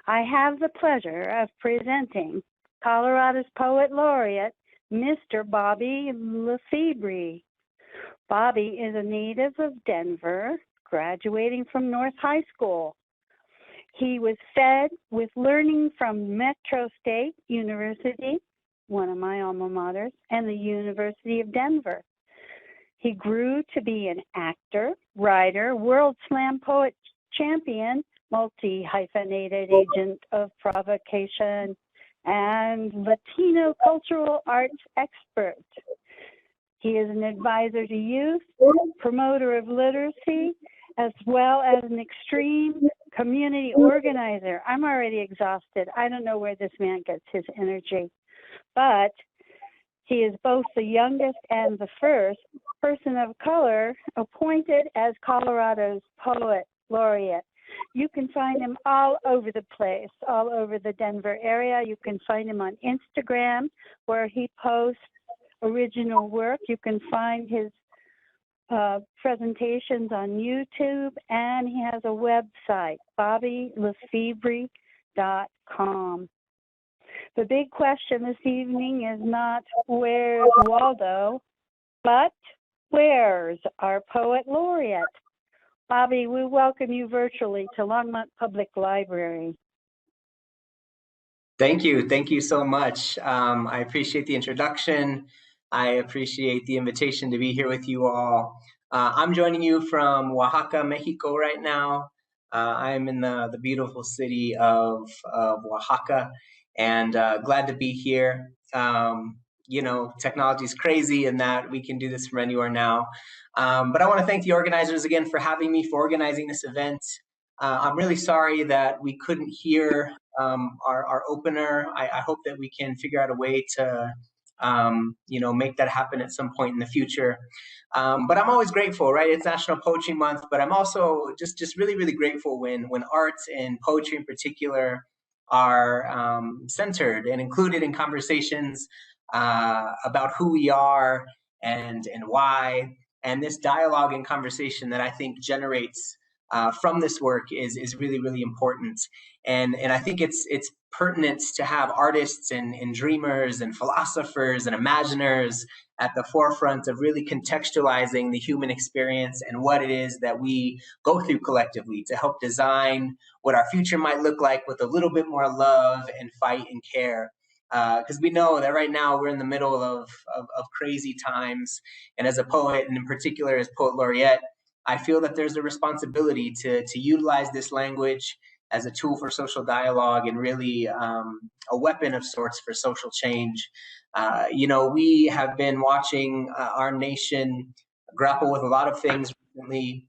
I have the pleasure of presenting Colorado's Poet Laureate, Mr. Bobby LeFebre. Bobby is a native of Denver, graduating from North High School. He was fed with learning from Metro State University, one of my alma maters, and the University of Denver. He grew to be an actor, writer, World Slam Poet champion, multi-hyphenated agent of provocation, and Latino cultural arts expert. He is an advisor to youth, promoter of literacy, as well as an extreme community organizer. I'm already exhausted. I don't know where this man gets his energy, but he is both the youngest and the first person of color appointed as Colorado's Poet Laureate. You can find him all over the place, all over the Denver area. You can find him on Instagram, where he posts original work. You can find his presentations on YouTube, and he has a website, bobbylefebre.com. The big question this evening is not where's Waldo, but where's our Poet Laureate? Bobby, we welcome you virtually to Longmont Public Library. Thank you. Thank you so much. I appreciate the introduction. I appreciate the invitation to be here with you all. I'm joining you from Oaxaca, Mexico right now. I'm in the beautiful city of Oaxaca, and glad to be here. You know, technology is crazy in that we can do this from anywhere now. But I want to thank the organizers again for having me, for organizing this event. I'm really sorry that we couldn't hear our opener. I hope that we can figure out a way to you know, make that happen at some point in the future. But I'm always grateful, right? It's National Poetry Month, but I'm also just really, really grateful when arts and poetry in particular are centered and included in conversations about who we are and why. And this dialogue and conversation that I think generates from this work is really, really important. And I think it's pertinent to have artists and dreamers and philosophers and imaginers at the forefront of really contextualizing the human experience and what it is that we go through collectively to help design what our future might look like with a little bit more love and fight and care. Because we know that right now we're in the middle of crazy times. And as a poet, and in particular as Poet Laureate, I feel that there's a responsibility to utilize this language as a tool for social dialogue and really a weapon of sorts for social change. You know, we have been watching our nation grapple with a lot of things recently,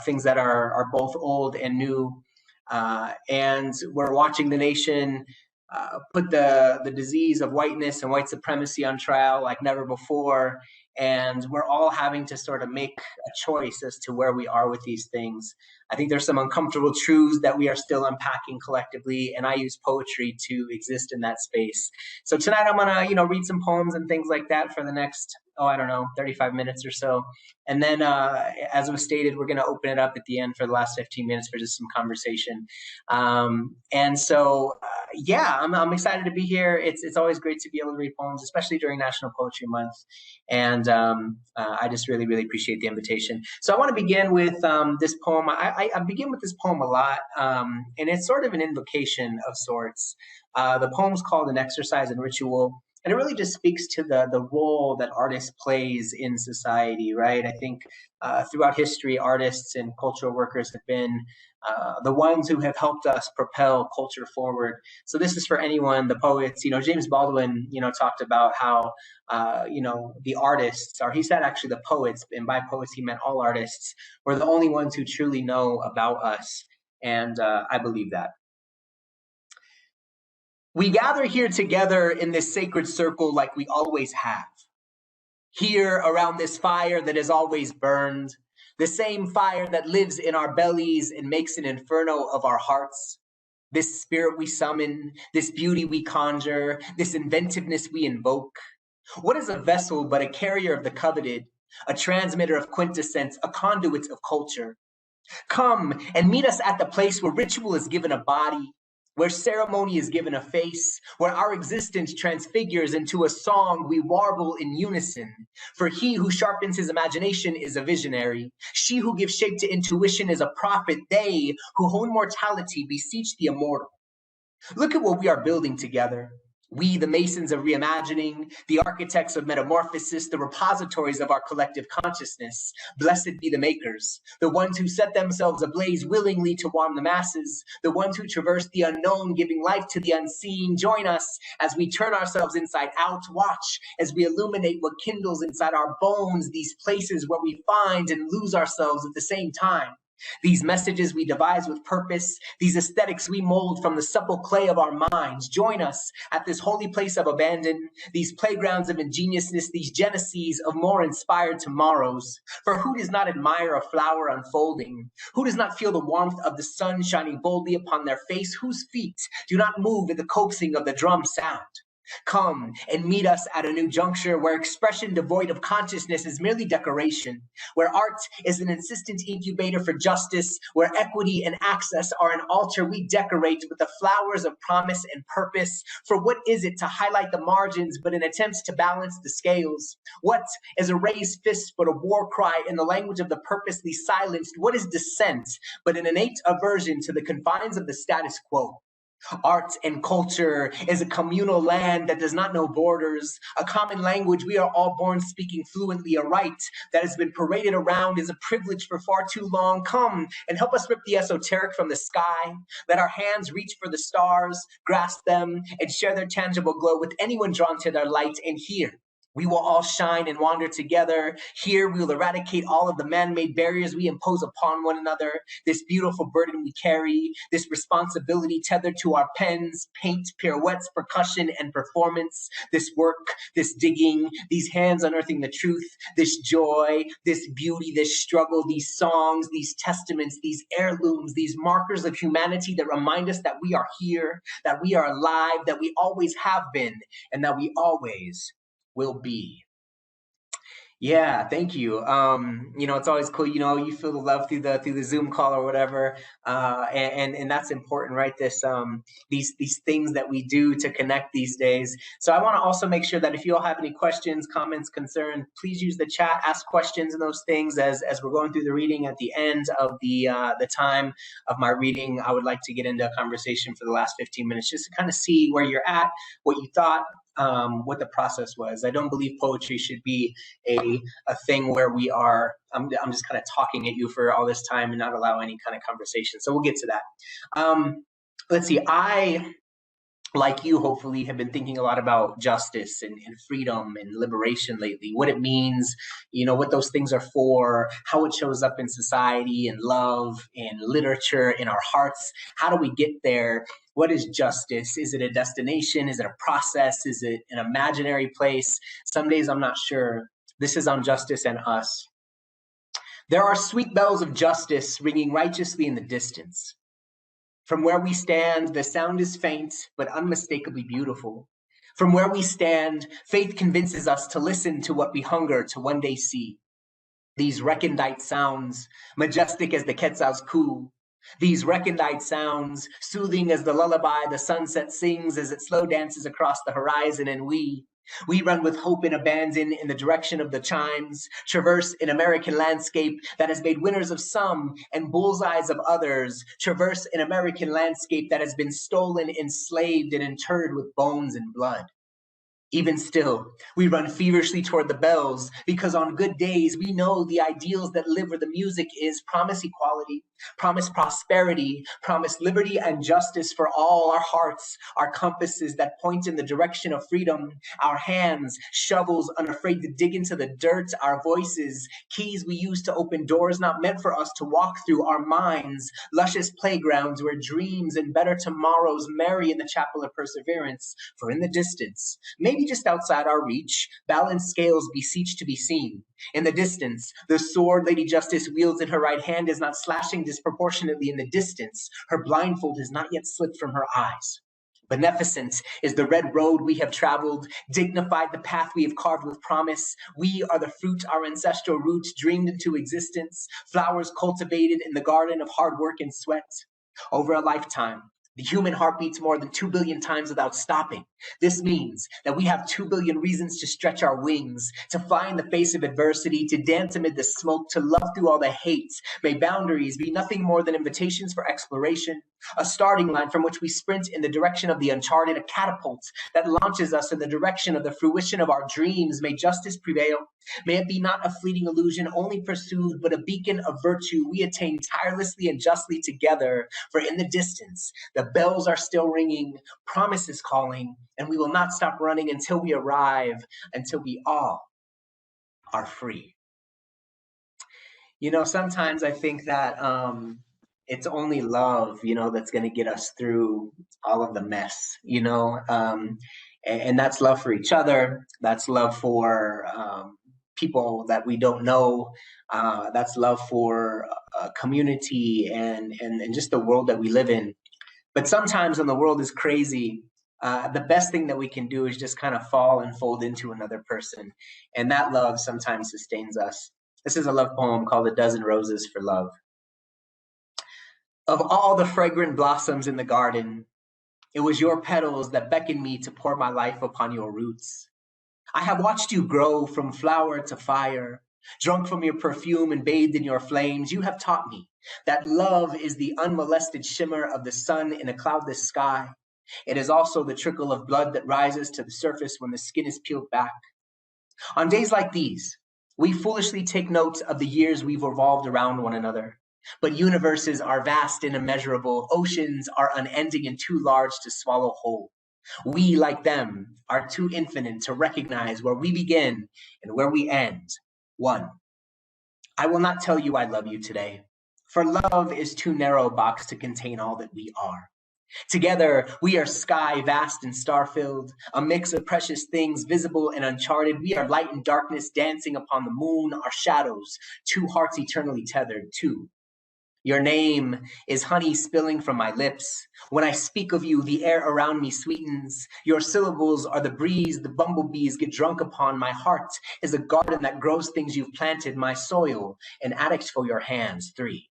things that are both old and new. And we're watching the nation put the disease of whiteness and white supremacy on trial like never before. And we're all having to sort of make a choice as to where we are with these things. I think there's some uncomfortable truths that we are still unpacking collectively, and I use poetry to exist in that space. So tonight I'm gonna, you know, read some poems and things like that for the next, I don't know, 35 minutes or so. And then, as was stated, we're gonna open it up at the end for the last 15 minutes for just some conversation. And so, yeah, I'm excited to be here. It's always great to be able to read poems, especially during National Poetry Month. And I just really, really appreciate the invitation. So I want to begin with this poem. I begin with this poem a lot, and it's sort of an invocation of sorts. The poem's called An Exercise in Ritual, and it really just speaks to the role that artists plays in society, right? I think throughout history, artists and cultural workers have been the ones who have helped us propel culture forward. So this is for anyone, the poets, you know, James Baldwin, you know, talked about how, you know, the artists, or he said actually the poets, and by poets he meant all artists, were the only ones who truly know about us. And I believe that. We gather here together in this sacred circle like we always have. Here around this fire that has always burned, the same fire that lives in our bellies and makes an inferno of our hearts. This spirit we summon, this beauty we conjure, this inventiveness we invoke. What is a vessel but a carrier of the coveted, a transmitter of quintessence, a conduit of culture? Come and meet us at the place where ritual is given a body, where ceremony is given a face, where our existence transfigures into a song we warble in unison. For he who sharpens his imagination is a visionary. She who gives shape to intuition is a prophet. They who hone mortality beseech the immortal. Look at what we are building together. We, the masons of reimagining, the architects of metamorphosis, the repositories of our collective consciousness. Blessed be the makers, the ones who set themselves ablaze willingly to warm the masses, the ones who traverse the unknown, giving life to the unseen. Join us as we turn ourselves inside out. Watch as we illuminate what kindles inside our bones, these places where we find and lose ourselves at the same time. These messages we devise with purpose, these aesthetics we mold from the supple clay of our minds. Join us at this holy place of abandon, these playgrounds of ingeniousness, these geneses of more inspired tomorrows. For who does not admire a flower unfolding? Who does not feel the warmth of the sun shining boldly upon their face? Whose feet do not move at the coaxing of the drum sound? Come and meet us at a new juncture where expression devoid of consciousness is merely decoration, where art is an insistent incubator for justice, where equity and access are an altar we decorate with the flowers of promise and purpose. For what is it to highlight the margins but an attempt to balance the scales? What is a raised fist but a war cry in the language of the purposely silenced? What is dissent but an innate aversion to the confines of the status quo? Art and culture is a communal land that does not know borders, a common language we are all born speaking fluently, a right that has been paraded around as a privilege for far too long. Come and help us rip the esoteric from the sky. Let our hands reach for the stars, grasp them, and share their tangible glow with anyone drawn to their light. And here, we will all shine and wander together. Here we will eradicate all of the man-made barriers we impose upon one another, this beautiful burden we carry, this responsibility tethered to our pens, paint, pirouettes, percussion, and performance, this work, this digging, these hands unearthing the truth, this joy, this beauty, this struggle, these songs, these testaments, these heirlooms, these markers of humanity that remind us that we are here, that we are alive, that we always have been, and that we always will be. Yeah, thank you. It's always cool. You feel the love through the Zoom call or whatever, and that's important, right? These things that we do to connect these days. So I want to also make sure that if you all have any questions, comments, concerns, please use the chat, ask questions and those things as we're going through the reading. At the end of the time of my reading, I would like to get into a conversation for the last 15 minutes, just to kind of see where you're at, what you thought. What the process was. I don't believe poetry should be a thing where we are, I'm just kind of talking at you for all this time and not allow any kind of conversation. So we'll get to that. Let's see, I, like you, hopefully, have been thinking a lot about justice and freedom and liberation lately, what it means, what those things are for, how it shows up in society and love and literature, in our hearts. How do we get there? What is justice? Is it a destination? Is it a process? Is it an imaginary place? Some days I'm not sure. This is on Justice and Us. There are sweet bells of justice ringing righteously in the distance. From where we stand, the sound is faint, but unmistakably beautiful. From where we stand, faith convinces us to listen to what we hunger to one day see. These recondite sounds, majestic as the Quetzal's coo. These recondite sounds, soothing as the lullaby the sunset sings as it slow dances across the horizon, and we run with hope and abandon in the direction of the chimes, traverse an American landscape that has made winners of some and bullseyes of others, traverse an American landscape that has been stolen, enslaved, and interred with bones and blood. Even still, we run feverishly toward the bells because on good days, we know the ideals that live where the music is: promise equality, promise prosperity, promise liberty and justice for all. Our hearts are compasses that point in the direction of freedom. Our hands, shovels unafraid to dig into the dirt. Our voices, keys we use to open doors not meant for us to walk through. Our minds, luscious playgrounds where dreams and better tomorrows marry in the chapel of perseverance. For in the distance, maybe just outside our reach, balanced scales beseech to be seen. In the distance, the sword Lady Justice wields in her right hand is not slashing disproportionately. In the distance, her blindfold has not yet slipped from her eyes. Beneficent is the red road we have traveled, dignified the path we have carved with promise. We are the fruit our ancestral roots dreamed into existence, flowers cultivated in the garden of hard work and sweat. Over a lifetime, The human heart beats more than 2 billion times without stopping. This means that we have 2 billion reasons to stretch our wings, to fly in the face of adversity, to dance amid the smoke, to love through all the hate. May boundaries be nothing more than invitations for exploration, a starting line from which we sprint in the direction of the uncharted, a catapult that launches us in the direction of the fruition of our dreams. May justice prevail. May it be not a fleeting illusion only pursued, but a beacon of virtue we attain tirelessly and justly together. For in the distance, the bells are still ringing, promises calling, and we will not stop running until we arrive, until we all are free. You know, sometimes I think that it's only love, you know, that's going to get us through all of the mess, you know, and that's love for each other. That's love for people that we don't know. That's love for a community and just the world that we live in. But sometimes when the world is crazy, the best thing that we can do is just kind of fall and fold into another person. And that love sometimes sustains us. This is a love poem called A Dozen Roses for Love. Of all the fragrant blossoms in the garden, it was your petals that beckoned me to pour my life upon your roots. I have watched you grow from flower to fire, drunk from your perfume and bathed in your flames. You have taught me that love is the unmolested shimmer of the sun in a cloudless sky. It is also the trickle of blood that rises to the surface when the skin is peeled back. On days like these, we foolishly take note of the years we've revolved around one another. But universes are vast and immeasurable. Oceans are unending and too large to swallow whole. We, like them, are too infinite to recognize where we begin and where we end. One, I will not tell you I love you today, for love is too narrow a box to contain all that we are. Together, we are sky vast and star-filled, a mix of precious things visible and uncharted. We are light and darkness dancing upon the moon, our shadows, two hearts eternally tethered, two. Your name is honey spilling from my lips. When I speak of you, the air around me sweetens. Your syllables are the breeze the bumblebees get drunk upon. My heart is a garden that grows things you've planted. My soil, an attic for your hands, three.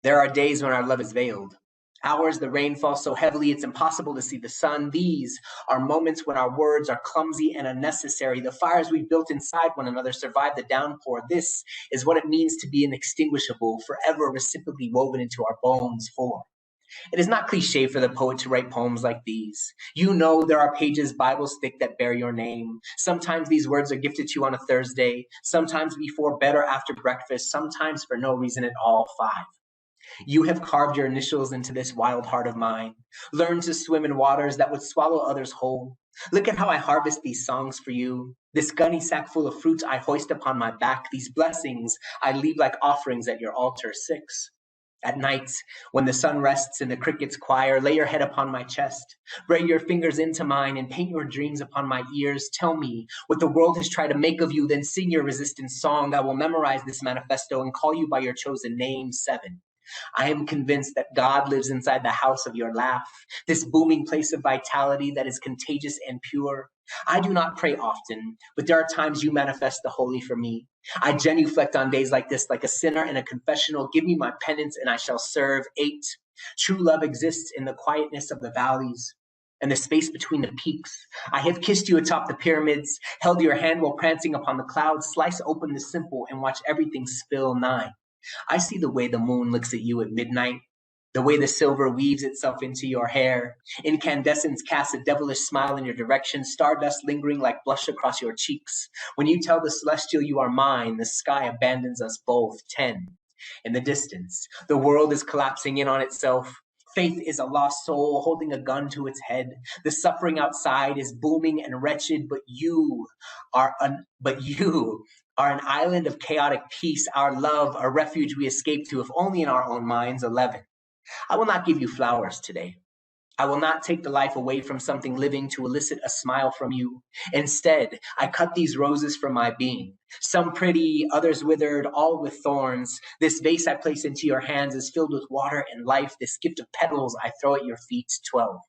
There are days when our love is veiled. Hours the rain falls so heavily it's impossible to see the sun. These are moments when our words are clumsy and unnecessary. The fires we've built inside one another survive the downpour. This is what it means to be inextinguishable, forever reciprocally woven into our bones. Four. It is not cliche for the poet to write poems like these. You know there are pages Bibles thick that bear your name. Sometimes these words are gifted to you on a Thursday, sometimes before bed or after breakfast, sometimes for no reason at all. Five. You have carved your initials into this wild heart of mine. Learn to swim in waters that would swallow others whole. Look at how I harvest these songs for you. This gunny sack full of fruit I hoist upon my back. These blessings I leave like offerings at your altar. Six. At night, when the sun rests and the crickets choir, lay your head upon my chest. Braid your fingers into mine and paint your dreams upon my ears. Tell me what the world has tried to make of you, then sing your resistance song. I will memorize this manifesto and call you by your chosen name. Seven. I am convinced that God lives inside the house of your laugh, this booming place of vitality that is contagious and pure. I do not pray often, but there are times you manifest the holy for me. I genuflect on days like this like a sinner in a confessional. Give me my penance and I shall serve. Eight. True love exists in the quietness of the valleys and the space between the peaks. I have kissed you atop the pyramids, held your hand while prancing upon the clouds, slice open the simple and watch everything spill. Nine. I see the way the moon looks at you at midnight, the way the silver weaves itself into your hair. Incandescence casts a devilish smile in your direction, stardust lingering like blush across your cheeks. When you tell the celestial you are mine, the sky abandons us both. 10. In the distance, the world is collapsing in on itself. Faith is a lost soul holding a gun to its head. The suffering outside is booming and wretched, but you are an island of chaotic peace, our love, a refuge we escape to, if only in our own minds. 11. I will not give you flowers today. I will not take the life away from something living to elicit a smile from you. Instead, I cut these roses from my being. Some pretty, others withered, all with thorns. This vase I place into your hands is filled with water and life. This gift of petals I throw at your feet. 12.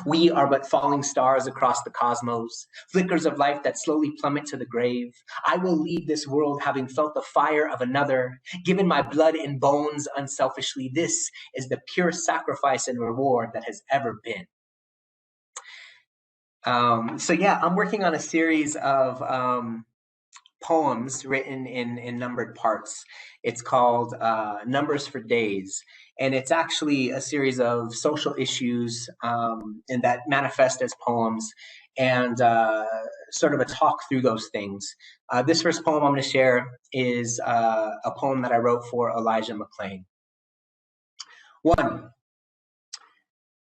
We are but falling stars across the cosmos, flickers of life that slowly plummet to the grave. I will leave this world having felt the fire of another, given my blood and bones unselfishly. This is the pure sacrifice and reward that has ever been. So yeah, I'm working on a series of poems written in numbered parts. It's called Numbers for Days. And it's actually a series of social issues and that manifest as poems and sort of a talk through those things. This first poem I'm going to share is a poem that I wrote for Elijah McClain. 1.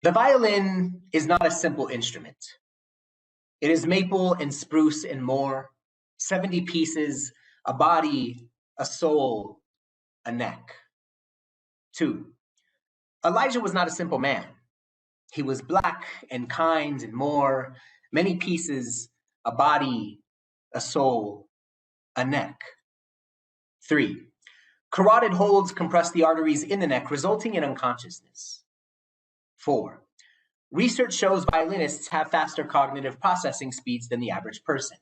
The violin is not a simple instrument. It is maple and spruce and more, 70 pieces, a body, a soul, a neck. 2. Elijah was not a simple man. He was black and kind and more, many pieces, a body, a soul, a neck. 3. Carotid holds compress the arteries in the neck, resulting in unconsciousness. 4. Research shows violinists have faster cognitive processing speeds than the average person.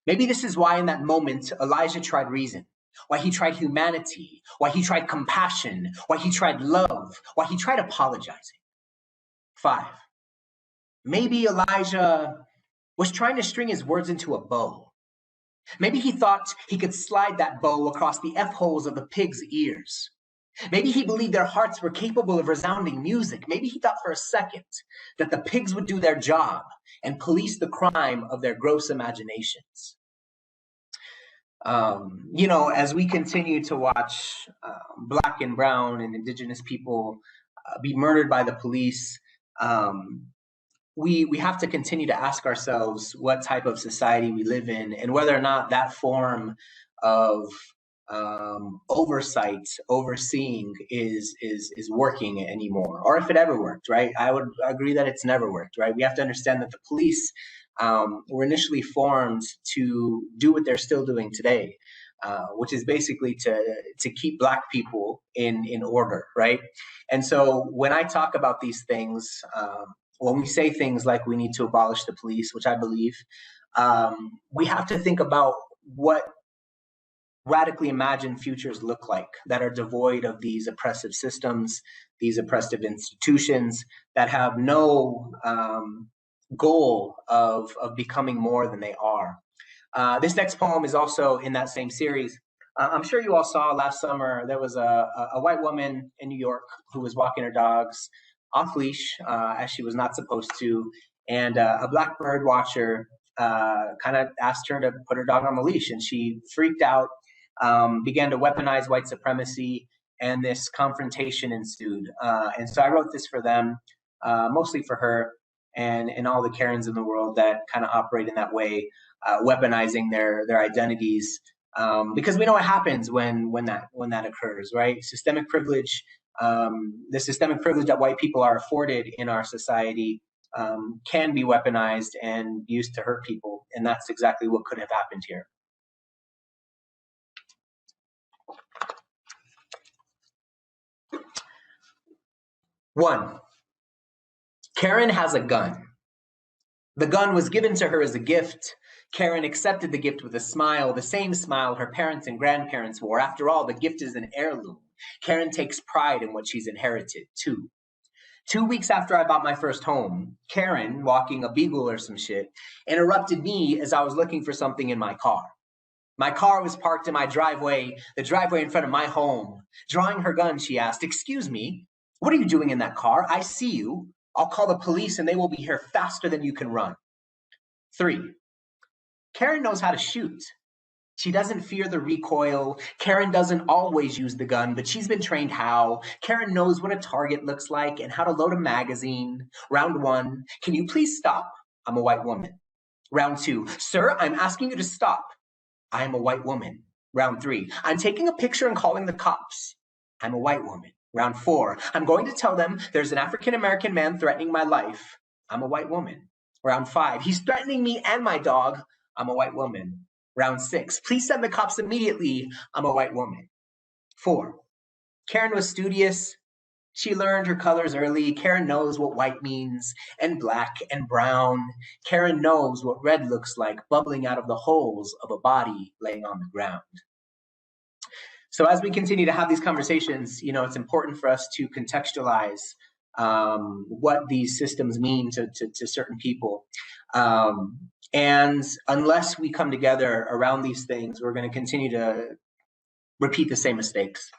Maybe this is why in that moment, Elijah tried reason, why he tried humanity, why he tried compassion, why he tried love, why he tried apologizing. 5. Maybe Elijah was trying to string his words into a bow. Maybe he thought he could slide that bow across the F-holes of the pigs' ears. Maybe he believed their hearts were capable of resounding music. Maybe he thought for a second that the pigs would do their job and police the crime of their gross imaginations. As we continue to watch Black and Brown and Indigenous people be murdered by the police, we have to continue to ask ourselves what type of society we live in and whether or not that form of oversight, overseeing is working anymore, or if it ever worked, right? I would agree that it's never worked, right? We have to understand that the police were initially formed to do what they're still doing today, which is basically to keep Black people in order, right? And so when I talk about these things, when we say things like we need to abolish the police, which I believe, we have to think about what radically imagined futures look like that are devoid of these oppressive systems, these oppressive institutions that have no goal of becoming more than they are. This next poem is also in that same series. I'm sure you all saw last summer, there was a white woman in New York who was walking her dogs off leash as she was not supposed to. And a Black bird watcher kind of asked her to put her dog on the leash, and she freaked out, began to weaponize white supremacy, and this confrontation ensued. And so I wrote this for them, mostly for her and all the Karens in the world that kind of operate in that way, weaponizing their identities, because we know what happens when that occurs, right? Systemic privilege, the systemic privilege that white people are afforded in our society can be weaponized and used to hurt people, and that's exactly what could have happened here. One, Karen has a gun. The gun was given to her as a gift. Karen accepted the gift with a smile, the same smile her parents and grandparents wore. After all, the gift is an heirloom. Karen takes pride in what she's inherited, too. 2 weeks after I bought my first home, Karen, walking a beagle or some shit, interrupted me as I was looking for something in my car. My car was parked in my driveway, the driveway in front of my home. Drawing her gun, she asked, "Excuse me, what are you doing in that car? I see you. I'll call the police and they will be here faster than you can run." 3, Karen knows how to shoot. She doesn't fear the recoil. Karen doesn't always use the gun, but she's been trained how. Karen knows what a target looks like and how to load a magazine. Round 1, "Can you please stop? I'm a white woman." Round 2, "Sir, I'm asking you to stop. I am a white woman." Round 3, "I'm taking a picture and calling the cops. I'm a white woman." Round 4, "I'm going to tell them there's an African-American man threatening my life. I'm a white woman." Round 5, "He's threatening me and my dog. I'm a white woman." Round 6, "Please send the cops immediately. I'm a white woman." 4, Karen was studious. She learned her colors early. Karen knows what white means, and black and brown. Karen knows what red looks like bubbling out of the holes of a body laying on the ground. So as we continue to have these conversations, it's important for us to contextualize what these systems mean to certain people. And unless we come together around these things, we're going to continue to repeat the same mistakes.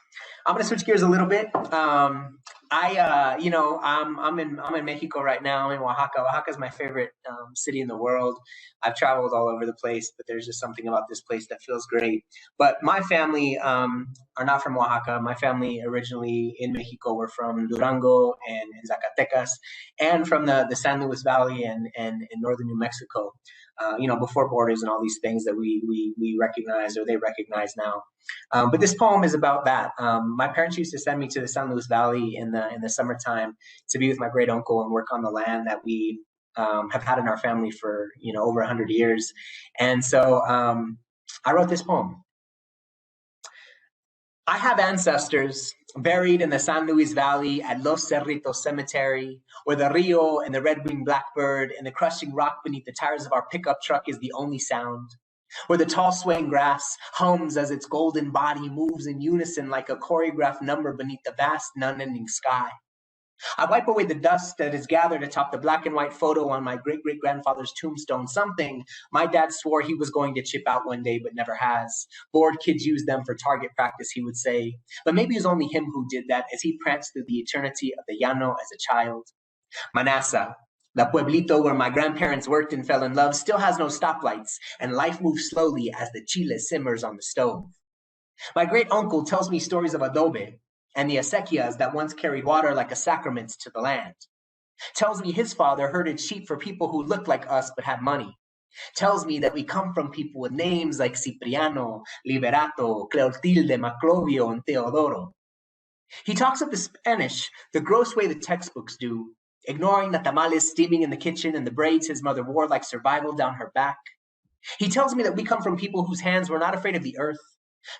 I'm going to switch gears a little bit. I'm in Mexico right now, in Oaxaca. Oaxaca is my favorite city in the world. I've traveled all over the place, but there's just something about this place that feels great. But my family are not from Oaxaca. My family originally in Mexico were from Durango and Zacatecas, and from the San Luis Valley and in northern New Mexico. Before borders and all these things that we recognize, or they recognize now. But this poem is about that. My parents used to send me to the San Luis Valley in the summertime to be with my great uncle and work on the land that we have had in our family for over 100 years. And so I wrote this poem. I have ancestors buried in the San Luis Valley at Los Cerritos Cemetery, where the rio and the red-winged blackbird and the crushing rock beneath the tires of our pickup truck is the only sound, where the tall swaying grass hums as its golden body moves in unison like a choreographed number beneath the vast, none-ending sky. I wipe away the dust that is gathered atop the black and white photo on my great-great-grandfather's tombstone, something my dad swore he was going to chip out one day but never has. Bored kids use them for target practice, he would say. But maybe it was only him who did that as he pranced through the eternity of the llano as a child. Manasa, the pueblito where my grandparents worked and fell in love, still has no stoplights, and life moves slowly as the chile simmers on the stove. My great-uncle tells me stories of adobe and the acequias that once carried water like a sacrament to the land. Tells me his father herded sheep for people who looked like us but had money. Tells me that we come from people with names like Cipriano, Liberato, Cleotilde, Maclovio, and Teodoro. He talks of the Spanish the gross way the textbooks do, ignoring the tamales steaming in the kitchen and the braids his mother wore like survival down her back. He tells me that we come from people whose hands were not afraid of the earth,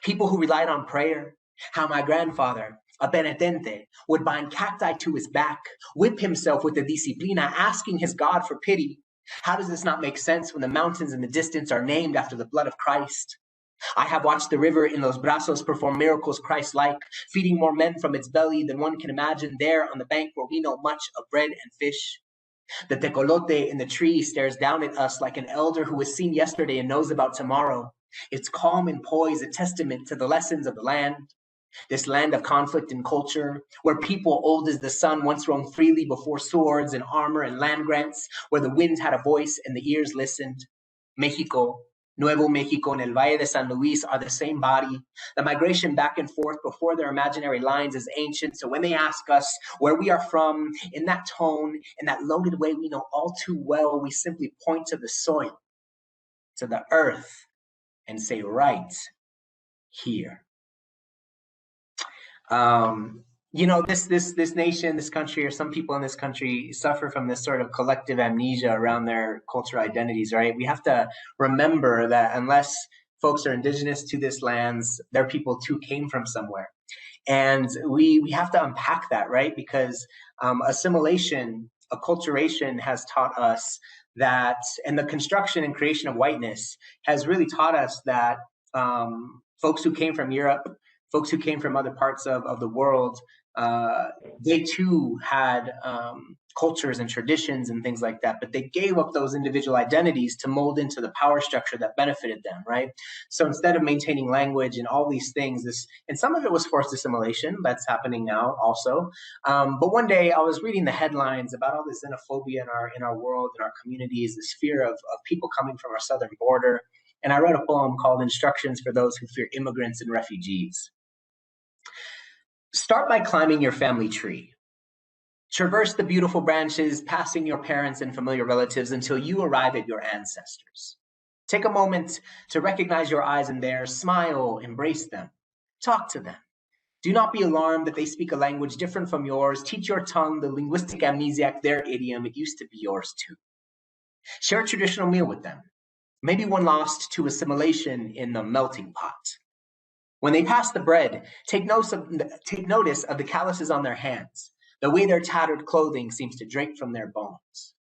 people who relied on prayer. How my grandfather, a penitente, would bind cacti to his back, whip himself with the disciplina, asking his God for pity. How does this not make sense when the mountains in the distance are named after the blood of Christ? I have watched the river in Los Brazos perform miracles Christ-like, feeding more men from its belly than one can imagine there on the bank where we know much of bread and fish. The tecolote in the tree stares down at us like an elder who was seen yesterday and knows about tomorrow. Its calm and poise a testament to the lessons of the land. This land of conflict and culture, where people old as the sun once roamed freely before swords and armor and land grants, where the wind had a voice and the ears listened. Mexico, Nuevo Mexico, and El Valle de San Luis are the same body. The migration back and forth before their imaginary lines is ancient, so when they ask us where we are from, in that tone, in that loaded way we know all too well, we simply point to the soil, to the earth, and say, right here. This nation, this country, or some people in this country suffer from this sort of collective amnesia around their cultural identities, right? We have to remember that unless folks are indigenous to this lands, their people too came from somewhere. And we have to unpack that, right? Because assimilation, acculturation has taught us that, and the construction and creation of whiteness has really taught us that folks who came from Europe, folks who came from other parts of the world, they too had cultures and traditions and things like that, but they gave up those individual identities to mold into the power structure that benefited them, right? So instead of maintaining language and all these things, and some of it was forced assimilation, that's happening now also. But one day I was reading the headlines about all this xenophobia in our world, in our communities, this fear of people coming from our southern border. And I wrote a poem called Instructions for Those Who Fear Immigrants and Refugees. Start by climbing your family tree. Traverse the beautiful branches, passing your parents and familiar relatives until you arrive at your ancestors. Take a moment to recognize your eyes in theirs, smile, embrace them, talk to them. Do not be alarmed that they speak a language different from yours. Teach your tongue, the linguistic amnesiac, their idiom. It used to be yours too. Share a traditional meal with them, maybe one lost to assimilation in the melting pot. When they pass the bread, take notice of the calluses on their hands, the way their tattered clothing seems to drape from their bones.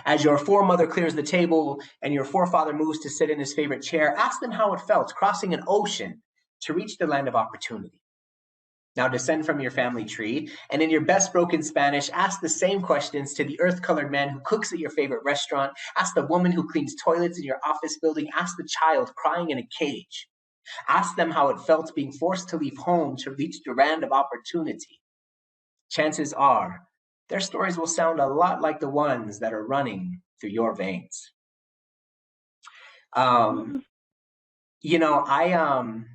As your foremother clears the table and your forefather moves to sit in his favorite chair, ask them how it felt crossing an ocean to reach the land of opportunity. Now descend from your family tree, and in your best broken Spanish, ask the same questions to the earth-colored man who cooks at your favorite restaurant, ask the woman who cleans toilets in your office building, ask the child crying in a cage. Ask them how it felt being forced to leave home to reach the land of opportunity. Chances are, their stories will sound a lot like the ones that are running through your veins. You know, I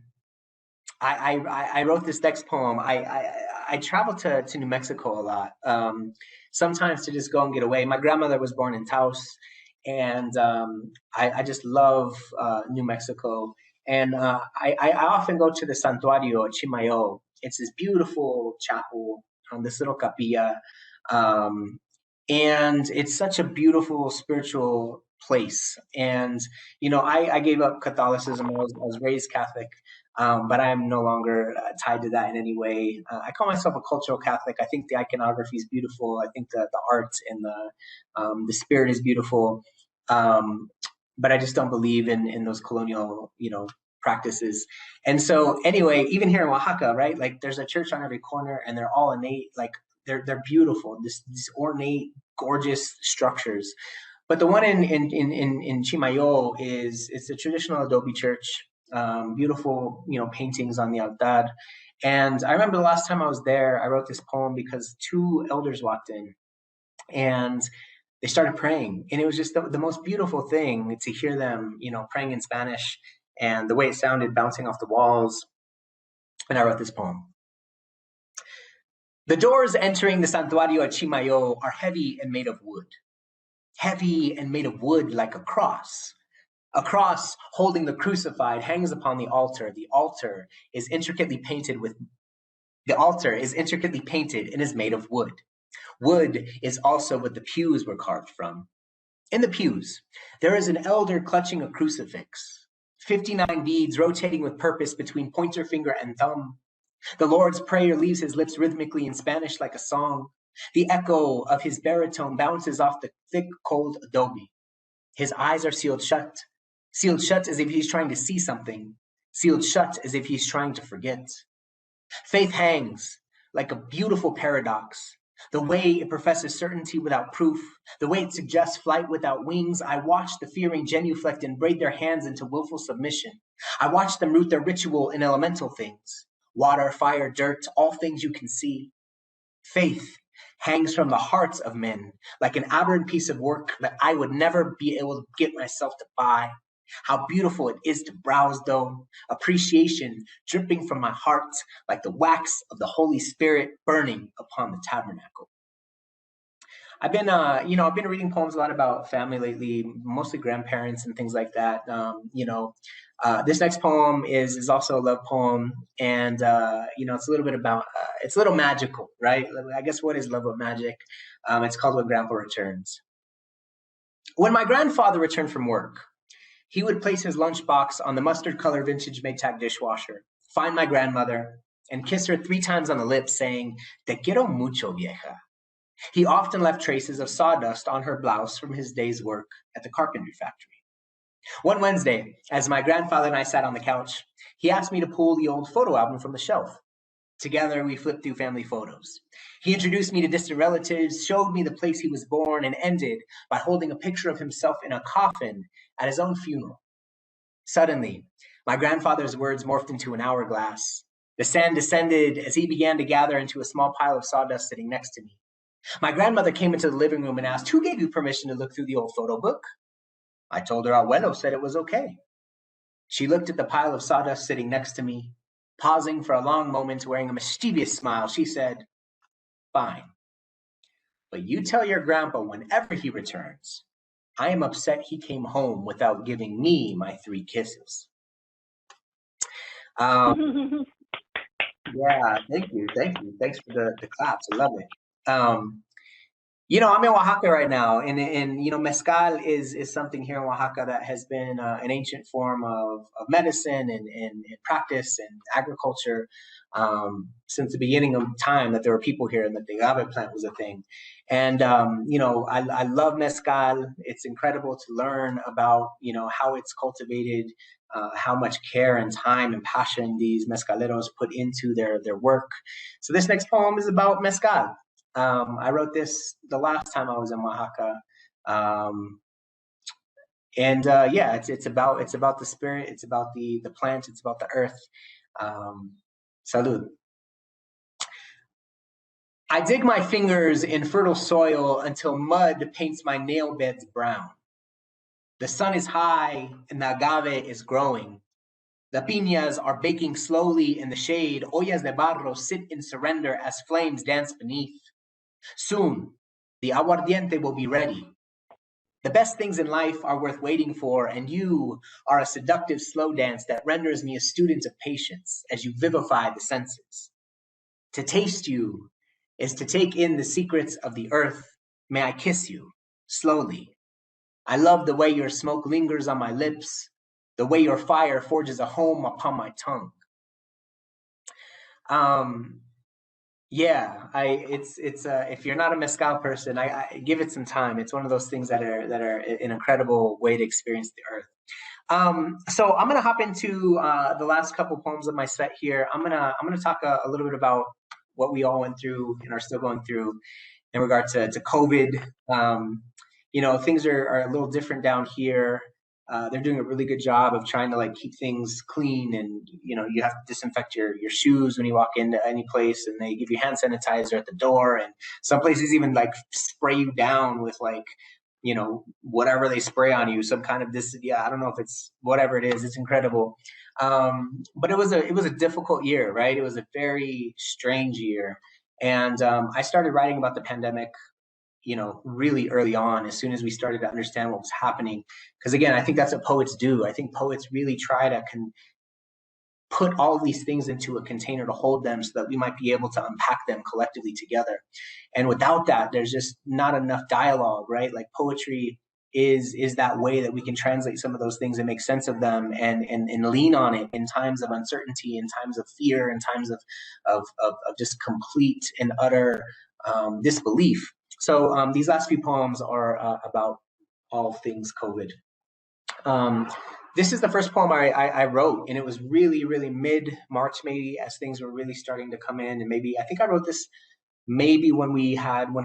wrote this next poem. I travel to New Mexico a lot, sometimes to just go and get away. My grandmother was born in Taos, and I just love New Mexico. And I often go to the Santuario at Chimayo. It's this beautiful chapel, this little capilla, and it's such a beautiful spiritual place. And you know, I gave up Catholicism. I was raised Catholic. But I am no longer tied to that in any way. I call myself a cultural Catholic. I think the iconography is beautiful. I think the art and the spirit is beautiful. But I just don't believe in those colonial, you know, practices. And so anyway, even here in Oaxaca, right? Like there's a church on every corner, and they're all innate. Like they're beautiful. These ornate, gorgeous structures. But the one in Chimayo it's a traditional adobe church. Beautiful, you know, paintings on the altar. And I remember the last time I was there, I wrote this poem because two elders walked in and they started praying. And it was just the most beautiful thing to hear them, you know, praying in Spanish and the way it sounded bouncing off the walls. And I wrote this poem. The doors entering the Santuario at Chimayo are heavy and made of wood. Heavy and made of wood like a cross. A cross holding the crucified hangs upon the altar. The altar is intricately painted and is made of wood. Wood is also what the pews were carved from. In the pews, there is an elder clutching a crucifix. 59 beads rotating with purpose between pointer finger and thumb. The Lord's Prayer leaves his lips rhythmically in Spanish like a song. The echo of his baritone bounces off the thick, cold adobe. His eyes are sealed shut as if he's trying to see something, sealed shut as if he's trying to forget. Faith hangs like a beautiful paradox. The way it professes certainty without proof, the way it suggests flight without wings. I watch the fearing genuflect and braid their hands into willful submission. I watch them root their ritual in elemental things, water, fire, dirt, all things you can see. Faith hangs from the hearts of men like an aberrant piece of work that I would never be able to get myself to buy. How beautiful it is to browse, though, appreciation dripping from my heart like the wax of the Holy Spirit burning upon the tabernacle. I've been reading poems a lot about family lately, mostly grandparents and things like that. This next poem is also a love poem, and it's a little bit about it's a little magical, right? I guess what is love but magic? It's called When Grandpa Returns. When my grandfather returned from work, he would place his lunchbox on the mustard-colored vintage Maytag dishwasher, find my grandmother, and kiss her 3 times on the lips, saying, "Te quiero mucho, vieja." He often left traces of sawdust on her blouse from his day's work at the carpentry factory. One Wednesday, as my grandfather and I sat on the couch, he asked me to pull the old photo album from the shelf. Together, we flipped through family photos. He introduced me to distant relatives, showed me the place he was born, and ended by holding a picture of himself in a coffin at his own funeral. Suddenly, my grandfather's words morphed into an hourglass. The sand descended as he began to gather into a small pile of sawdust sitting next to me. My grandmother came into the living room and asked, "Who gave you permission to look through the old photo book?" I told her Abuelo said it was okay. She looked at the pile of sawdust sitting next to me. Pausing for a long moment, wearing a mischievous smile, she said, "Fine. But you tell your grandpa whenever he returns, I am upset he came home without giving me my 3 kisses." Yeah, thank you. Thanks for the claps. I love it. I'm in Oaxaca right now, and mezcal is something here in Oaxaca that has been an ancient form of medicine and practice and agriculture since the beginning of time, that there were people here and that the agave plant was a thing. And I love mezcal. It's incredible to learn about how it's cultivated, how much care and time and passion these mezcaleros put into their work. So this next poem is about mezcal. I wrote this the last time I was in Oaxaca, it's about the spirit, it's about the plant, it's about the earth. Salud. I dig my fingers in fertile soil until mud paints my nail beds brown. The sun is high and the agave is growing. The piñas are baking slowly in the shade. Ollas de barro sit in surrender as flames dance beneath. Soon, the aguardiente will be ready. The best things in life are worth waiting for, and you are a seductive slow dance that renders me a student of patience as you vivify the senses. To taste you is to take in the secrets of the earth. May I kiss you, slowly. I love the way your smoke lingers on my lips, the way your fire forges a home upon my tongue. If you're not a mezcal person, I give it some time. It's one of those things that are an incredible way to experience the earth. So I'm gonna hop into the last couple poems of my set here. I'm gonna talk a little bit about what we all went through and are still going through in regard to COVID. Things are a little different down here. They're doing a really good job of trying to keep things clean, and you have to disinfect your shoes when you walk into any place, and they give you hand sanitizer at the door, and some places even spray you down with whatever they spray on you, some kind of I don't know if it's whatever it is. It's incredible. But it was a difficult year, right? It was a very strange year, and I started writing about the pandemic really early on, as soon as we started to understand what was happening. Because again, I think that's what poets do. I think poets really try to put all these things into a container to hold them so that we might be able to unpack them collectively together. And without that, there's just not enough dialogue, right? Like poetry is that way that we can translate some of those things and make sense of them and lean on it in times of uncertainty, in times of fear, in times of just complete and utter disbelief. So these last few poems are about all things COVID. This is the first poem I wrote, and it was really, really mid-March, maybe, as things were really starting to come in. And I think I wrote this maybe when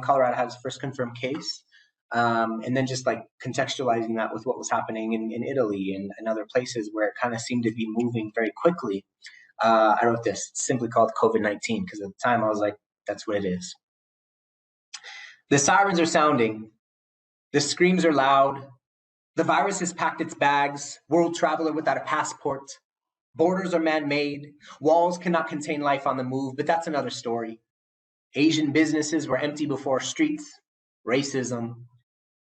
Colorado had its first confirmed case. And then just contextualizing that with what was happening in Italy and other places where it kind of seemed to be moving very quickly. I wrote this. It's simply called COVID-19, because at the time I was like, that's what it is. The sirens are sounding. The screams are loud. The virus has packed its bags. World traveler without a passport. Borders are man-made. Walls cannot contain life on the move, but that's another story. Asian businesses were empty before streets. Racism.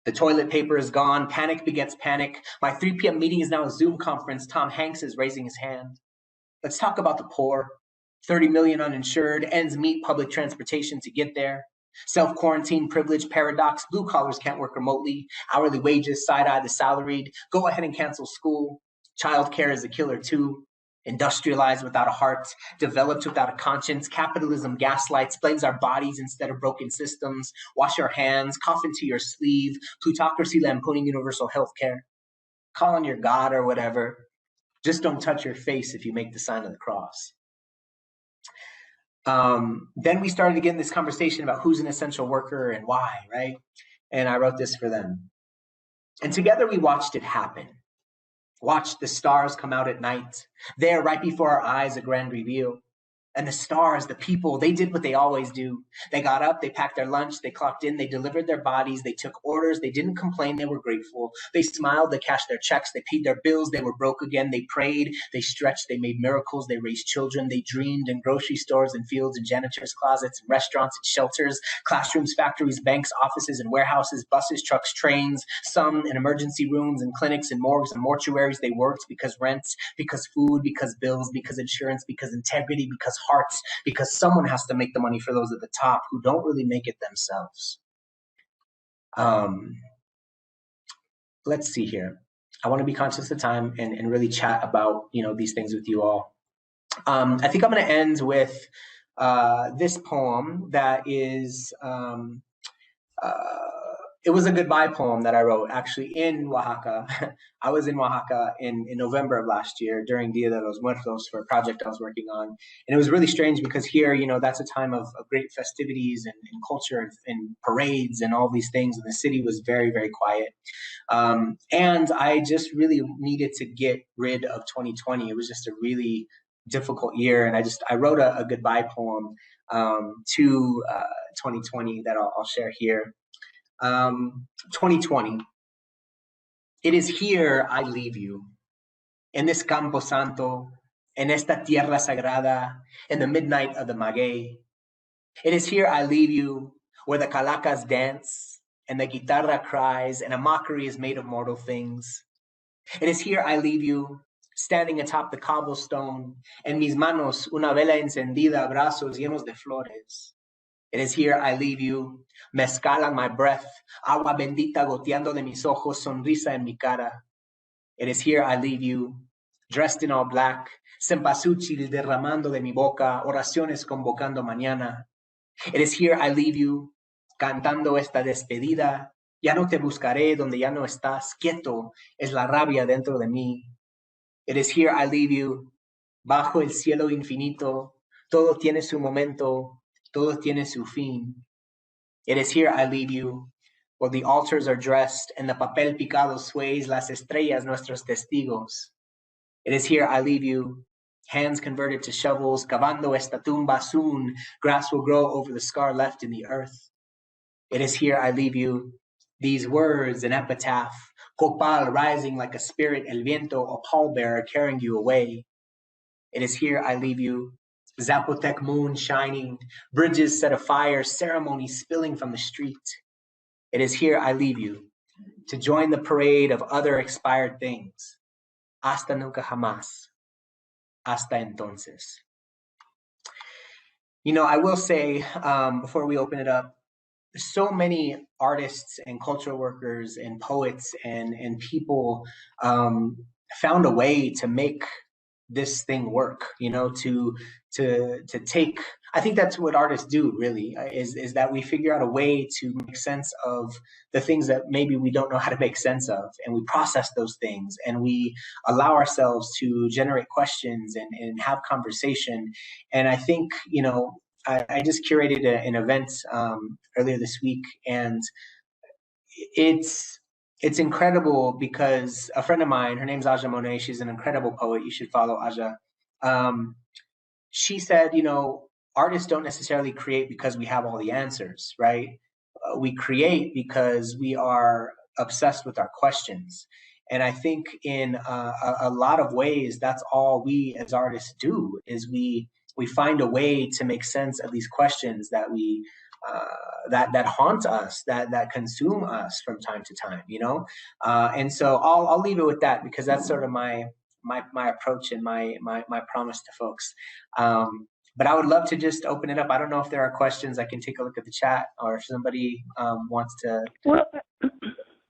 The toilet paper is gone. Panic begets panic. My 3 p.m. meeting is now a Zoom conference. Tom Hanks is raising his hand. Let's talk about the poor. 30 million uninsured. Ends meet public transportation to get there. Self-quarantine privilege paradox. Blue collars can't work remotely. Hourly wages side-eye the salaried. Go ahead and cancel school. Childcare is a killer too. Industrialized without a heart, developed without a conscience. Capitalism gaslights, blames our bodies instead of broken systems. Wash your hands, cough into your sleeve. Plutocracy lampooning universal health care. Call on your God or whatever. Just don't touch your face if you make the sign of the cross. Then we started to get in this conversation about who's an essential worker and why, right? And I wrote this for them. And together we watched it happen. Watched the stars come out at night. There, right before our eyes, a grand reveal. And the stars, the people, they did what they always do. They got up, they packed their lunch, they clocked in, they delivered their bodies, they took orders, they didn't complain, they were grateful. They smiled, they cashed their checks, they paid their bills, they were broke again, they prayed, they stretched, they made miracles, they raised children, they dreamed in grocery stores and fields and janitors' closets and restaurants and shelters, classrooms, factories, banks, offices and warehouses, buses, trucks, trains, some in emergency rooms and clinics and morgues and mortuaries. They worked because rents, because food, because bills, because insurance, because integrity, because hearts, because someone has to make the money for those at the top who don't really make it themselves. Let's see here. I want to be conscious of time and really chat about, these things with you all. I think I'm going to end with this poem that is, it was a goodbye poem that I wrote actually in Oaxaca. I was in Oaxaca in November of last year during Dia de los Muertos for a project I was working on. And it was really strange because here, that's a time of great festivities and culture and parades and all these things. And the city was very, very quiet. And I just really needed to get rid of 2020. It was just a really difficult year. And I wrote a goodbye poem to 2020 that I'll share here. 2020. It is here I leave you, in this Campo Santo, en esta tierra sagrada, in the midnight of the maguey. It is here I leave you, where the calacas dance, and the guitarra cries, and a mockery is made of mortal things. It is here I leave you, standing atop the cobblestone, en mis manos una vela encendida, brazos llenos de flores. It is here I leave you, mezcal on my breath, agua bendita goteando de mis ojos, sonrisa en mi cara. It is here I leave you, dressed in all black, cempasúchil derramando de mi boca, oraciones convocando mañana. It is here I leave you, cantando esta despedida, ya no te buscaré donde ya no estás, quieto es la rabia dentro de mí. It is here I leave you, bajo el cielo infinito, todo tiene su momento, todo tiene su fin. It is here I leave you, where the altars are dressed and the papel picado sways, las estrellas nuestros testigos. It is here I leave you, hands converted to shovels, cavando esta tumba soon, grass will grow over the scar left in the earth. It is here I leave you, these words, an epitaph, copal rising like a spirit, el viento, a pallbearer carrying you away. It is here I leave you, Zapotec moon shining, bridges set afire, ceremony spilling from the street. It is here I leave you, to join the parade of other expired things. Hasta nunca jamás. Hasta entonces. I will say, before we open it up, so many artists and cultural workers and poets and people found a way to make this thing work, to take, I think that's what artists do really, is that we figure out a way to make sense of the things that maybe we don't know how to make sense of, and we process those things and we allow ourselves to generate questions and have conversation. And I think, I just curated an event earlier this week, and it's incredible because a friend of mine, her name's Aja Monet, she's an incredible poet. You should follow Aja. She said, artists don't necessarily create because we have all the answers, right? We create because we are obsessed with our questions. And I think in a lot of ways, that's all we as artists do, is we find a way to make sense of these questions that we that haunt us, that consume us from time to time, and so I'll leave it with that, because that's sort of my approach and my promise to folks. But I would love to just open it up. I don't know if there are questions. I can take a look at the chat, or if somebody wants to. Well,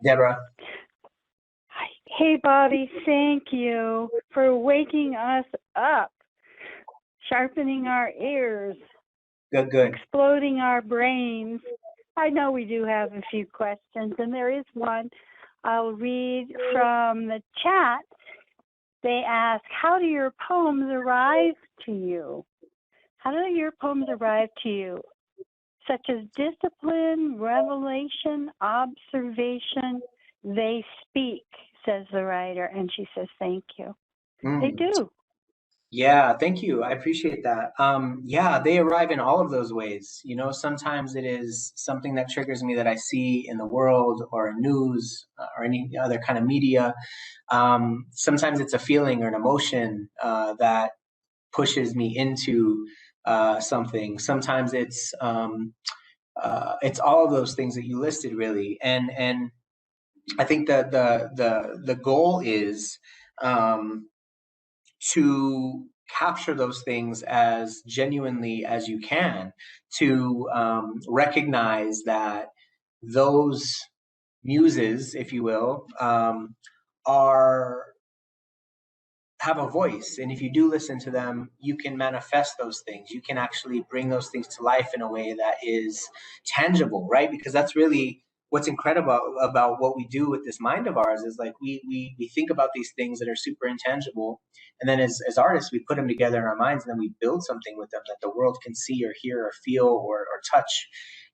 Deborah. Hey, Bobby, thank you for waking us up, sharpening our ears. Good. Exploding our brains. I know we do have a few questions, and there is one. I'll read from the chat. They ask, how do your poems arrive to you? How do your poems arrive to you? Such as discipline, revelation, observation, they speak, says the writer, and she says, thank you. They do. Yeah, thank you. I appreciate that. Yeah, they arrive in all of those ways. Sometimes it is something that triggers me that I see in the world or in news or any other kind of media. Sometimes it's a feeling or an emotion that pushes me into something. Sometimes it's all of those things that you listed, really. And I think that the goal is to capture those things as genuinely as you can, to recognize that those muses, if you will, have a voice. And if you do listen to them, you can manifest those things. You can actually bring those things to life in a way that is tangible, right? Because that's really what's incredible about what we do with this mind of ours is like we think about these things that are super intangible. And then as artists, we put them together in our minds and then we build something with them that the world can see or hear or feel or touch.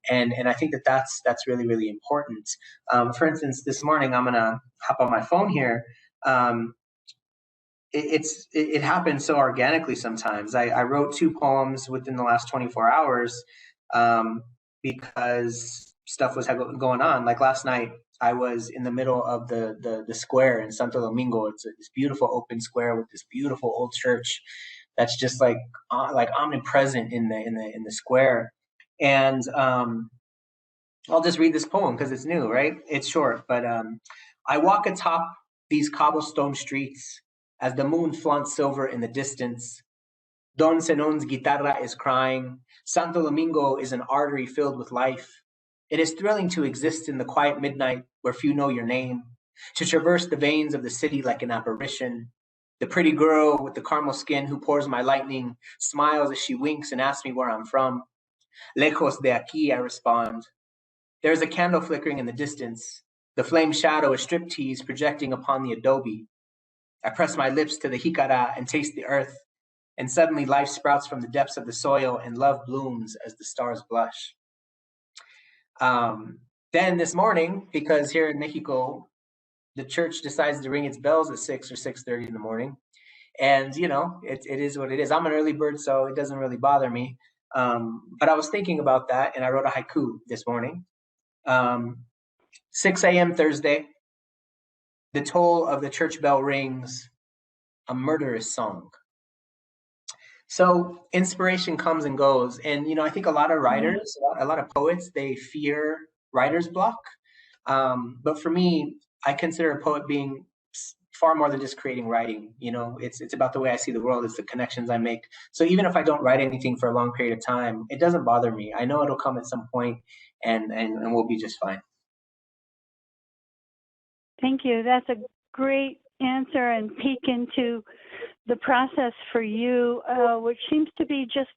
And I think that that's really, really important. For instance, this morning, I'm going to hop on my phone here. It happens so organically sometimes. I wrote 2 poems within the last 24 hours because stuff was going on. Like last night, I was in the middle of the square in Santo Domingo. It's this beautiful open square with this beautiful old church that's just like omnipresent in the square. And I'll just read this poem because it's new, right? It's short, but I walk atop these cobblestone streets as the moon flaunts silver in the distance. Don Senon's guitarra is crying. Santo Domingo is an artery filled with life. It is thrilling to exist in the quiet midnight where few know your name, to traverse the veins of the city like an apparition. The pretty girl with the caramel skin who pours my lightning smiles as she winks and asks me where I'm from. Lejos de aquí, I respond. There is a candle flickering in the distance. The flame shadow is striptease projecting upon the adobe. I press my lips to the jicara and taste the earth, and suddenly life sprouts from the depths of the soil and love blooms as the stars blush. Then this morning, because here in Mexico, the church decides to ring its bells at 6 or 6:30 in the morning. And, it is what it is. I'm an early bird, so it doesn't really bother me. But I was thinking about that, and I wrote a haiku this morning. 6 a.m. Thursday, the toll of the church bell rings, a murderous song. So inspiration comes and goes. And, I think a lot of writers, a lot of poets, they fear writer's block. But for me, I consider a poet being far more than just creating writing. It's about the way I see the world. It's the connections I make. So even if I don't write anything for a long period of time, it doesn't bother me. I know it'll come at some point and we'll be just fine. Thank you. That's a great answer and peek into the process for you, which seems to be just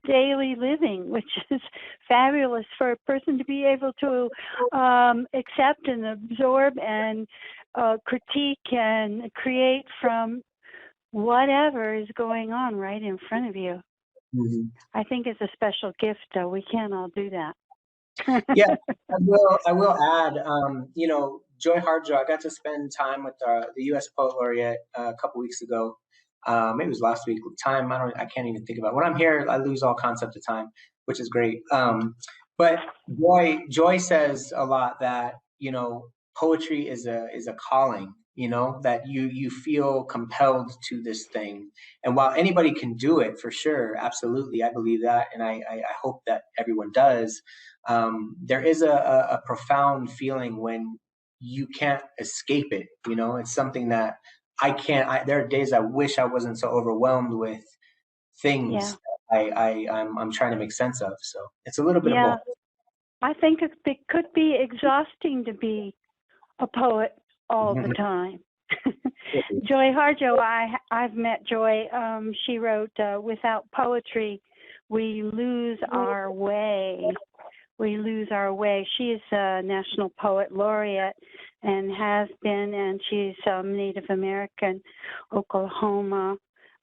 daily living, which is fabulous for a person to be able to accept and absorb and critique and create from whatever is going on right in front of you. Mm-hmm. I think it's a special gift, though. We can't all do that. Yeah, I will add, Joy Harjo, I got to spend time with the U.S. Poet Laureate a couple weeks ago. Maybe it was last week. Time, I can't even think about it. When I'm here, I lose all concept of time, which is great. But Joy says a lot that, poetry is a calling, that you feel compelled to this thing. And while anybody can do it for sure, absolutely, I believe that. And I hope that everyone does. There is a profound feeling when you can't escape it. It's something that I can't. There are days I wish I wasn't so overwhelmed with things I'm trying to make sense of. So it's a little bit of both. I think it could be exhausting to be a poet all the time. Joy Harjo, I've met Joy. She wrote, "Without poetry, we lose our way." We lose our way. She is a National Poet Laureate and has been, and she's Native American. Oklahoma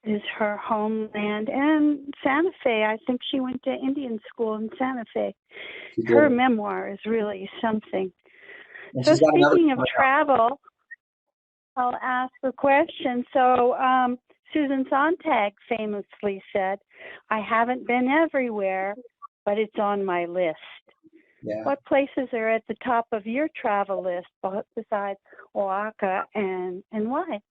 is her homeland, and Santa Fe. I think she went to Indian school in Santa Fe. Her memoir is really something. So speaking of travel, I'll ask a question. So Susan Sontag famously said, "I haven't been everywhere, but it's on my list." Yeah. What places are at the top of your travel list besides Oaxaca, and why?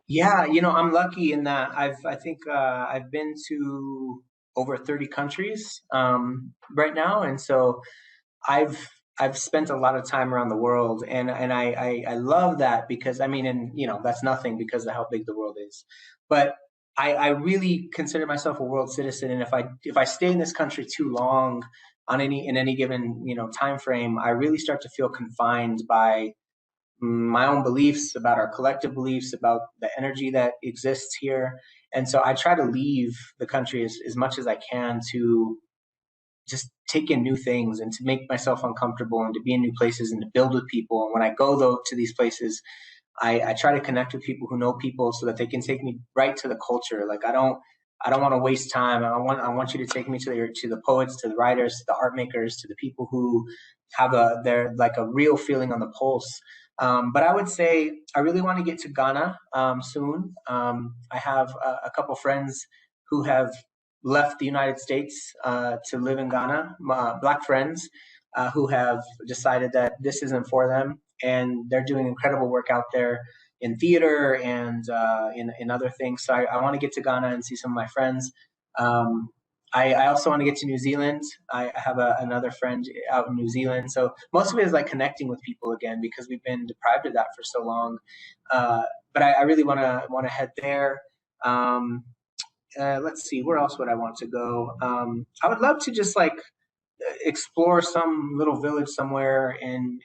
Yeah, I'm lucky in that I think I've been to over 30 countries right now, and so I've spent a lot of time around the world, and I love that because that's nothing because of how big the world is, but I really consider myself a world citizen, and if I stay in this country too long, in any given time frame, I really start to feel confined by my own beliefs, about our collective beliefs, about the energy that exists here. And so I try to leave the country as much as I can to just take in new things and to make myself uncomfortable and to be in new places and to build with people. And when I go though to these places, I try to connect with people who know people so that they can take me right to the culture. Like I don't want to waste time. I want you to take me to the poets, to the writers, to the art makers, to the people who have they're like a real feeling on the pulse. But I would say I really want to get to Ghana soon. I have a couple friends who have left the United States to live in Ghana, Black friends who have decided that this isn't for them, and they're doing incredible work out there in theater and in other things. So I want to get to Ghana and see some of my friends. I also want to get to New Zealand. I have another friend out in New Zealand. So most of it is like connecting with people again because we've been deprived of that for so long. But I really want to head there. Let's see, where else would I want to go? I would love to just like explore some little village somewhere in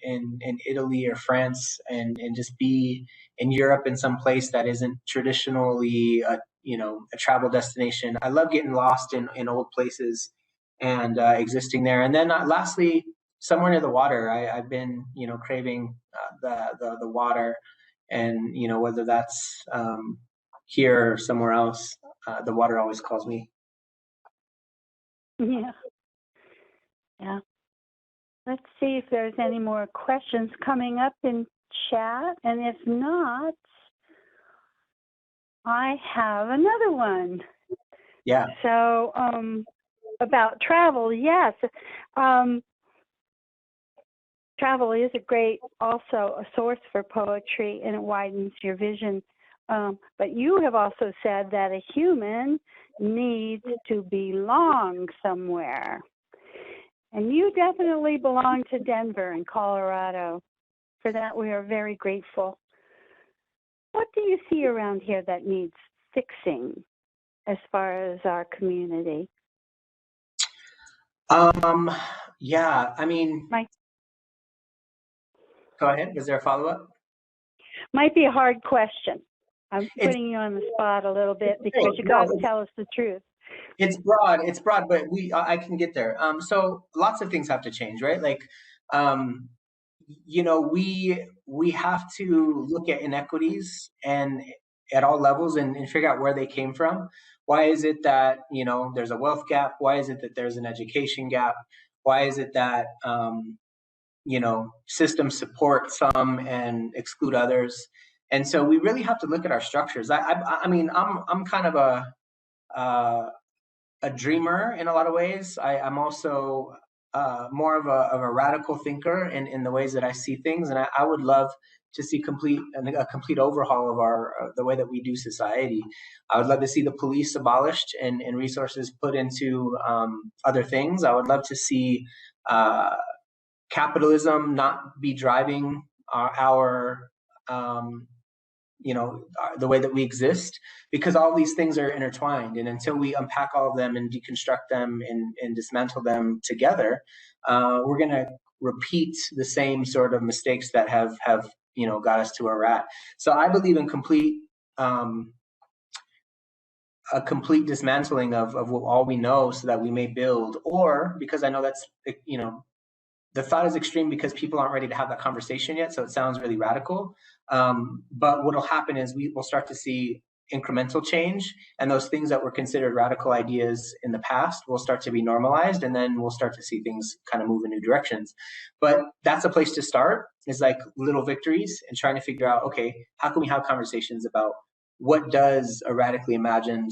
Italy or France and just be in Europe in some place that isn't traditionally a travel destination. I love getting lost in old places and existing there. And then lastly, somewhere near the water. I've been craving the water, and whether that's here or somewhere else, the water always calls me. Yeah. Yeah. Let's see if there's any more questions coming up in chat. And if not, I have another one. Yeah. So about travel, yes. Travel is also a source for poetry, and it widens your vision. But you have also said that a human needs to belong somewhere. And you definitely belong to Denver in Colorado. For that, we are very grateful. What do you see around here that needs fixing as far as our community? Yeah, I mean, go ahead. Was there a follow-up? Might be a hard question. I'm putting you on the spot a little bit because you got to tell us the truth. It's broad, but I can get there. So lots of things have to change, right? Like, we have to look at inequities and at all levels and figure out where they came from. Why is it that there's a wealth gap? Why is it that there's an education gap? Why is it that systems support some and exclude others? And so we really have to look at our structures. I mean, I'm kind of a dreamer in a lot of ways. I'm also more of a radical thinker in the ways that I see things, and I would love to see a complete overhaul of the way that we do society. I would love to see the police abolished and resources put into other things. I would love to see capitalism not be driving our the way that we exist, because all these things are intertwined, and until we unpack all of them and deconstruct them and dismantle them together, we're going to repeat the same sort of mistakes that have got us to where we're at. So I believe in a complete dismantling of all we know so that we may build, or because I know that's the thought is extreme because people aren't ready to have that conversation yet, so it sounds really radical. But what will happen is we will start to see incremental change, and those things that were considered radical ideas in the past will start to be normalized, and then we'll start to see things kind of move in new directions. But that's a place to start, is like little victories and trying to figure out, okay, how can we have conversations about what does a radically imagined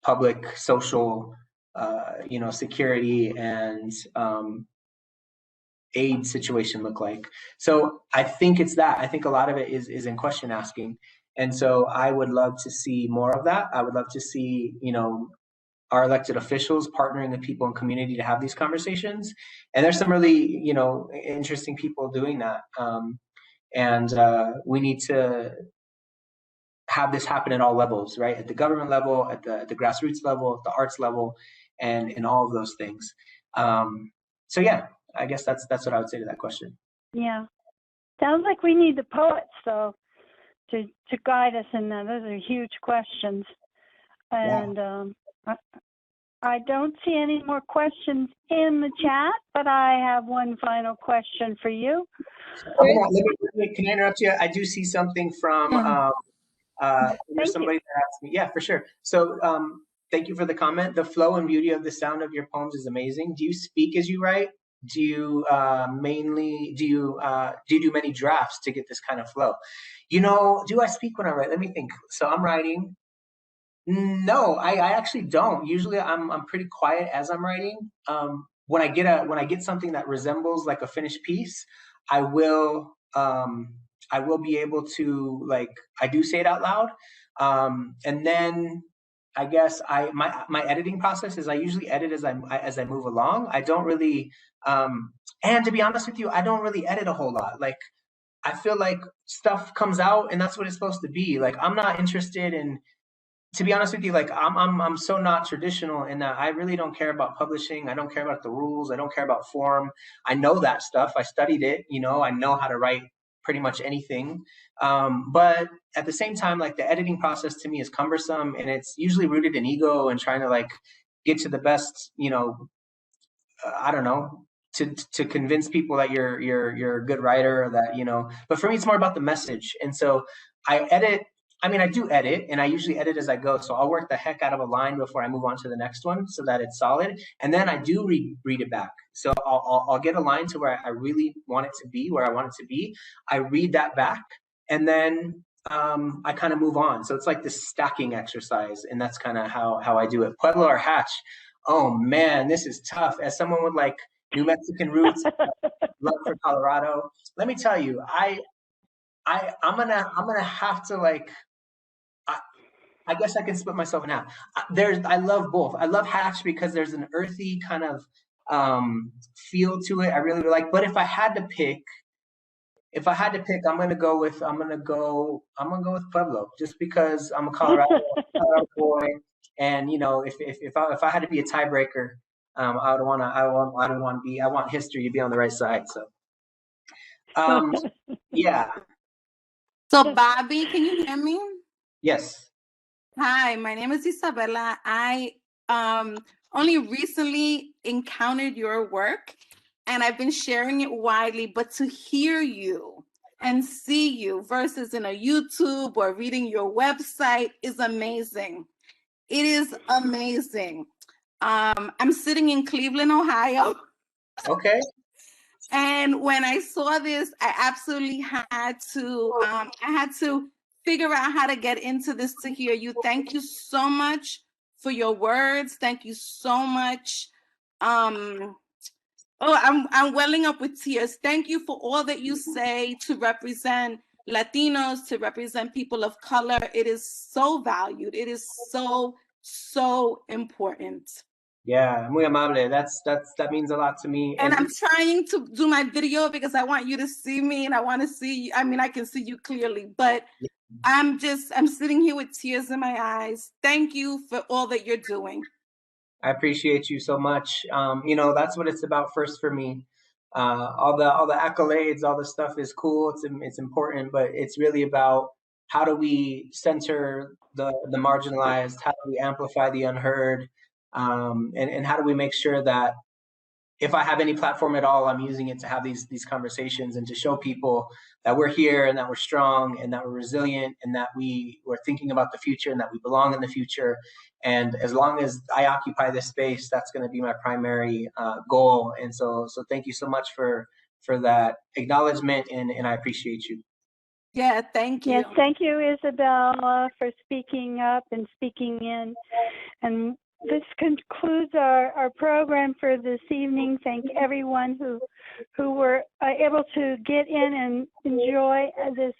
public social security and aid situation look like? So I think it's that. I think a lot of it is in question asking. And so I would love to see more of that. I would love to see, our elected officials partnering with people in community to have these conversations. And there's some really, interesting people doing that. And we need to have this happen at all levels, right? At the government level, at the grassroots level, at the arts level. and all of those things. So yeah, I guess that's what I would say to that question. Yeah. Sounds like we need the poets, though, to guide us in that. Those are huge questions. And I don't see any more questions in the chat, but I have one final question for you. Can I interrupt you? I do see something from there's somebody that asked me. Yeah, for sure. So thank you for the comment. The flow and beauty of the sound of your poems is amazing. Do you speak as you write? Do you do you do many drafts to get this kind of flow? You know, do I speak when I write? Let me think. So I'm writing. No, I actually don't. Usually I'm pretty quiet as I'm writing. When I get something that resembles like a finished piece, I will be able to, like, I do say it out loud. And then I guess my editing process is I usually edit as I move along. I don't really and to be honest with you, I don't really edit a whole lot. Like, I feel like stuff comes out and that's what it's supposed to be. Like, I'm not interested in, to be honest with you, like I'm so not traditional in that I really don't care about publishing. I don't care about the rules. I don't care about form. I know that stuff. I studied it. You know, I know how to write pretty much anything. But at the same time, like, the editing process to me is cumbersome, and it's usually rooted in ego and trying to, like, get to the best, you know, I don't know, to convince people that you're a good writer, or that, you know. But for me, it's more about the message. And so I edit. I mean, I do edit, and I usually edit as I go. So I'll work the heck out of a line before I move on to the next one, so that it's solid. And then I do read it back. So I'll get a line to where I really want it to be, where I want it to be. I read that back, and then I kind of move on. So it's like this stacking exercise, and that's kind of how I do it. Pueblo or Hatch. Oh man, this is tough. As someone with, like, New Mexican roots, love for Colorado, let me tell you, I'm gonna have to, like, I guess I can split myself in half. I love both. I love Hatch because there's an earthy kind of feel to it. I really like. But if I had to pick, I'm gonna go with Pueblo, just because I'm a Colorado boy, and, you know, if I had to be a tiebreaker, I want history to be on the right side. So, yeah. So, Bobby, can you hear me? Yes. Hi, my name is Isabella. I only recently encountered your work, and I've been sharing it widely, but to hear you and see you versus in a YouTube or reading your website is amazing. It is amazing. I'm sitting in Cleveland, Ohio. Okay. And when I saw this, I absolutely had to figure out how to get into this to hear you. Thank you so much for your words. Thank you so much. I'm welling up with tears. Thank you for all that you say to represent Latinos, to represent people of color. It is so valued. It is so important. Yeah, muy amable. That means a lot to me. And I'm trying to do my video because I want you to see me, and I want to see you. I mean, I can see you clearly, but I'm sitting here with tears in my eyes. Thank you for all that you're doing. I appreciate you so much. You know, that's what it's about first for me. All the accolades, all the stuff is cool. It's important, but it's really about how do we center the marginalized? How do we amplify the unheard? And how do we make sure that if I have any platform at all, I'm using it to have these conversations and to show people that we're here and that we're strong and that we're resilient and that we're thinking about the future and that we belong in the future. And as long as I occupy this space, that's going to be my primary goal. And so thank you so much for that acknowledgement, and I appreciate you. Yeah, thank you. Yes, thank you, Isabella, for speaking up and speaking in. And this concludes our program for this evening. Thank everyone who were able to get in and enjoy this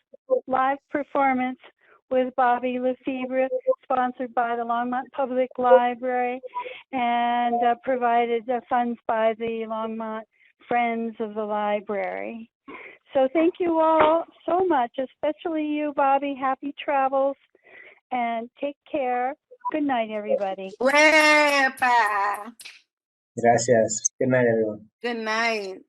live performance with Bobby LeFebre, sponsored by the Longmont Public Library and provided funds by the Longmont Friends of the Library. So thank you all so much, especially you, Bobby. Happy travels and take care. Good night, everybody. Uepa. Gracias. Good night, everyone. Good night.